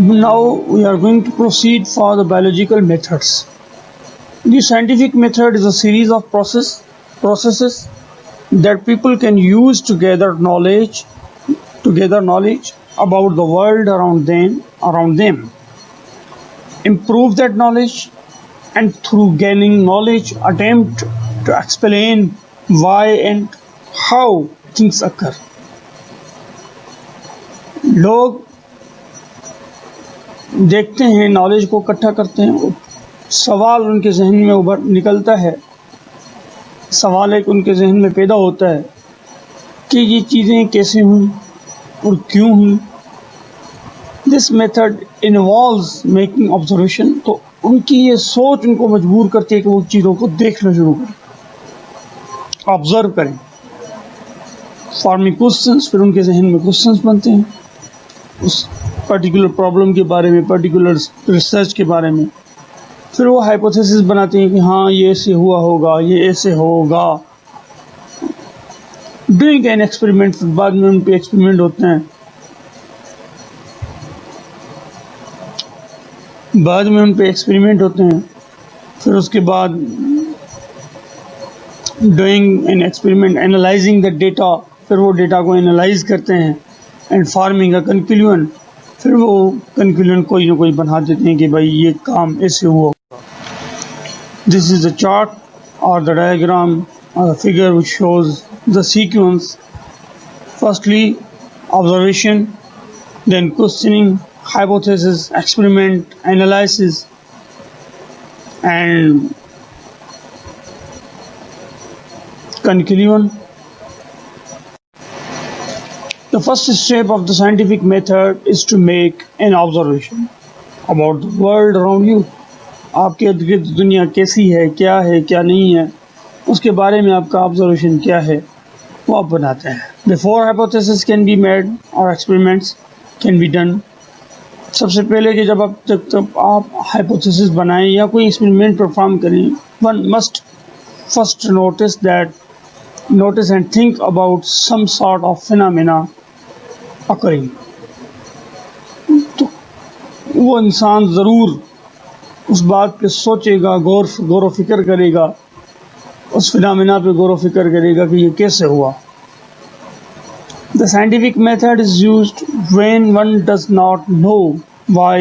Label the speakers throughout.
Speaker 1: Now we are going to proceed for the biological methods. The scientific method is a series of processes that people can use to gather knowledge about the world around them, improve that knowledge, and through gaining knowledge attempt to explain why and how things occur. लोग देखते हैं, knowledge को इकट्ठा करते हैं, सवाल उनके जहन में उभर निकलता है, सवाल एक उनके जहन में पैदा होता है कि ये चीज़ें कैसे हुई और क्यों हुई. This method involves making observation. तो उनकी ये सोच उनको मजबूर करती है कि वो चीज़ों को देखना शुरू करें, ऑब्जर्व करें. फॉर्मिंग क्वेश्चंस, फिर उनके जहन में क्वेश्चंस बनते हैं उस पर्टिकुलर प्रॉब्लम के बारे में, पर्टिकुलर रिसर्च के बारे में. फिर वो हाइपोथेसिस बनाते हैं कि हाँ ये ऐसे हुआ होगा, ये ऐसे होगा. डूइंग एन एक्सपेरिमेंट, फिर बाद में उन पे एक्सपेरिमेंट होते हैं, फिर उसके बाद doing an experiment, analysing the data, फिर वो डेटा को एनालाइज करते हैं, एंड फॉर्मिंग अ कंक्लूजन, फिर वो कंक्लूजन कोई ना कोई बना देते हैं कि भाई ये काम ऐसे हुआ. दिस इज द चार्ट और द डायग्राम और the figure which shows the sequence. Firstly observation, then questioning, hypothesis, experiment, analysis, and conclusion. The first step of the scientific method is to make an observation about the world around you. आपके इर्द गिर्द दुनिया कैसी है, क्या नहीं है, उसके बारे में आपका ऑब्जर्वेशन क्या है, वो आप बनाते हैं. Before hypothesis can be made or experiments can be done, सबसे पहले कि जब आप हाइपोथेसिस बनाएं या कोई एक्सपेरिमेंट परफॉर्म करें, one must first notice and think about some sort of phenomena occurring. तो वो इंसान ज़रूर उस बात पे सोचेगा, गौर व फिक्र करेगा, उस फिनोमेना पे गौर व फिक्र करेगा कि ये कैसे हुआ. The scientific method is used when one does not know why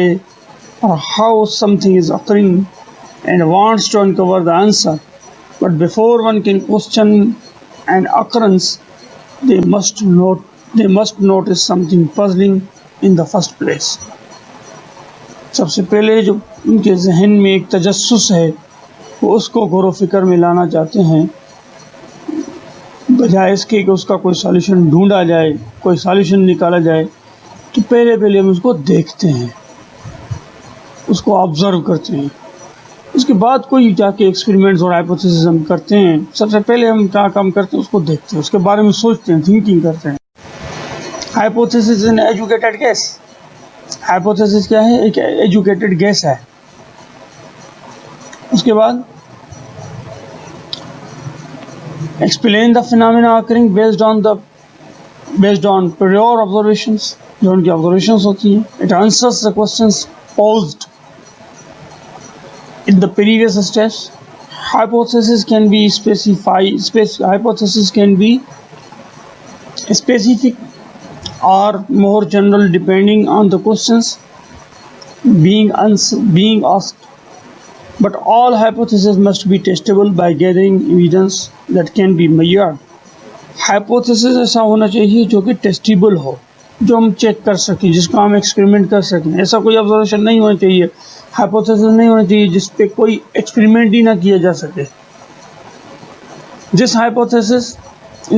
Speaker 1: or how something is occurring and wants to uncover the answer. But before one can question an occurrence, they must notice something puzzling in the first place. सबसे पहले जो उनके जहन में एक तजस्सुस है, वो उसको गौर व फिक्र में लाना चाहते हैं, बजाय इसके कि उसका कोई सॉल्यूशन ढूंढा जाए, कोई सॉल्यूशन निकाला जाए. तो पहले हम उसको देखते हैं, उसको ऑब्जर्व करते हैं. उसके बाद कोई जाके एक्सपेरिमेंट्स और हाइपोथेसिस हम करते हैं. सबसे पहले हम क्या काम करते हैं, उसको देखते हैं, उसके बारे में सोचते हैं, थिंकिंग करते हैं. Hypothesis an educated guess. Hypothesis क्या है? एक एजुकेटेड गेस है. उसके बाद explain the phenomena occurring based on prior observations, जो उनकी observations होती हैं. It answers the questions posed in the previous steps. Hypothesis can be specific or more general depending on the questions being asked. But all hypotheses must be testable by gathering evidence that can be measured. Hypothesis ऐसा होना चाहिए जो कि testable हो, जो हम check कर सकें, जिसको हम एक्सपेरिमेंट कर सकें. ऐसा कोई ऑब्जर्वेशन नहीं होना चाहिए, हाइपोथेसिस नहीं होना चाहिए जिस पे कोई एक्सपेरिमेंट ही ना किया जा सके. This hypothesis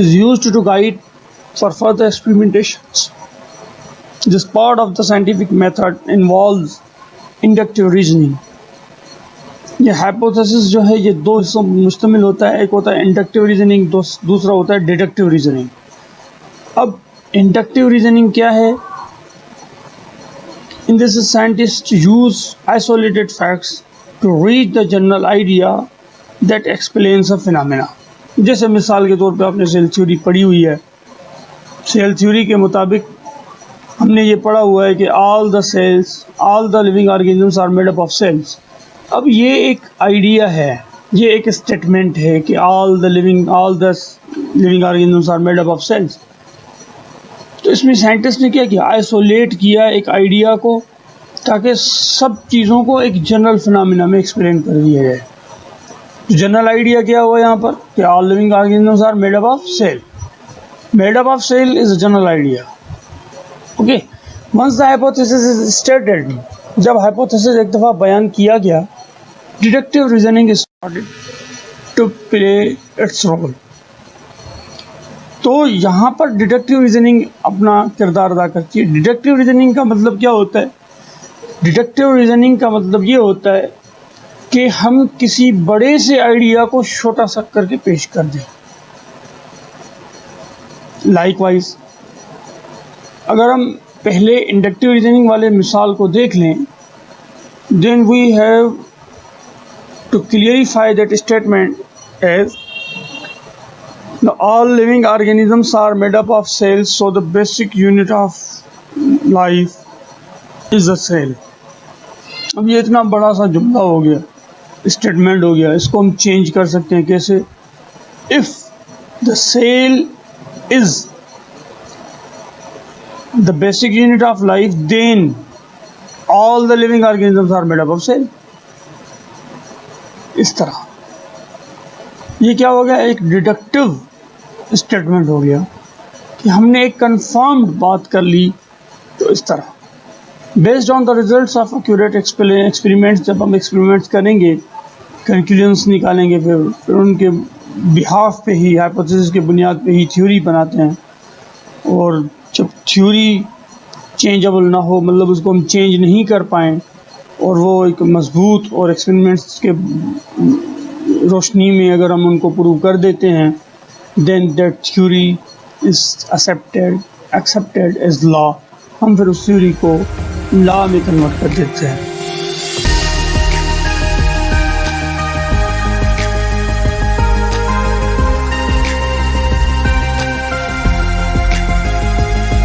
Speaker 1: is used to guide for further experimentations. This part of the scientific method involves inductive reasoning. ये हाइपोथेसिस जो है ये दो हिस्सों में मुश्तमिल होता है. एक होता है इंडक्टिव रीजनिंग, दूसरा होता है डिडक्टिव रीजनिंग. अब इंडक्टिव रीजनिंग क्या है? In this scientist use isolated facts to reach the general idea that explains a phenomena. जैसे मिसाल के तौर पे आपने सेल थ्योरी पढ़ी हुई है. सेल थ्योरी के मुताबिक हमने ये पढ़ा हुआ है कि all the living organisms are made up of cells. अब ये एक आइडिया है, ये एक स्टेटमेंट है कि all the living organisms are made up of cells. तो इसमें साइंटिस्ट ने क्या किया, आइसोलेट किया एक आइडिया को, ताकि सब चीज़ों को एक जनरल फिनोमेना में एक्सप्लेन कर दिया जाए। तो जनरल आइडिया क्या हुआ यहाँ पर कि all living organisms are made up of cell. Made up of cell is a general idea. Okay, once the hypothesis is stated, जब हाइपोथेसिस एक दफ़ा बयान किया गया, deductive reasoning is started to play its role. तो यहाँ पर deductive reasoning अपना किरदार अदा करती है। डिडक्टिव रीजनिंग का मतलब क्या होता है? डिडक्टिव रीजनिंग का मतलब ये होता है कि हम किसी बड़े से आइडिया को छोटा सा करके पेश कर दें। लाइकवाइज अगर हम पहले इंडक्टिव रीजनिंग वाले मिसाल को देख लें, then we have to clarify that statement as all living organisms are made up of cells, so the basic unit of life is a cell। अब ये इतना बड़ा सा जुमला हो गया, स्टेटमेंट हो गया, इसको हम चेंज कर सकते हैं कैसे? If the cell is the basic unit of life, then all the living organisms are made up of cell. इस तरह ये क्या हो गया, एक डिडक्टिव स्टेटमेंट हो गया कि हमने एक कंफर्म्ड बात कर ली। तो इस तरह based on the results of accurate experiments, जब हम एक्सपेरिमेंट्स करेंगे, कंक्लूजन्स निकालेंगे, फिर उनके बिहाफ पे ही, हाइपोथेसिस के बुनियाद पे ही थ्योरी बनाते हैं। और जब थ्योरी चेंजेबल ना हो, मतलब उसको हम चेंज नहीं कर पाएँ, और वो एक मजबूत और एक्सपेरिमेंट्स के रोशनी में अगर हम उनको प्रूव कर देते हैं, then that theory is accepted as law। हम फिर उस थ्योरी को लॉ में कन्वर्ट कर देते हैं।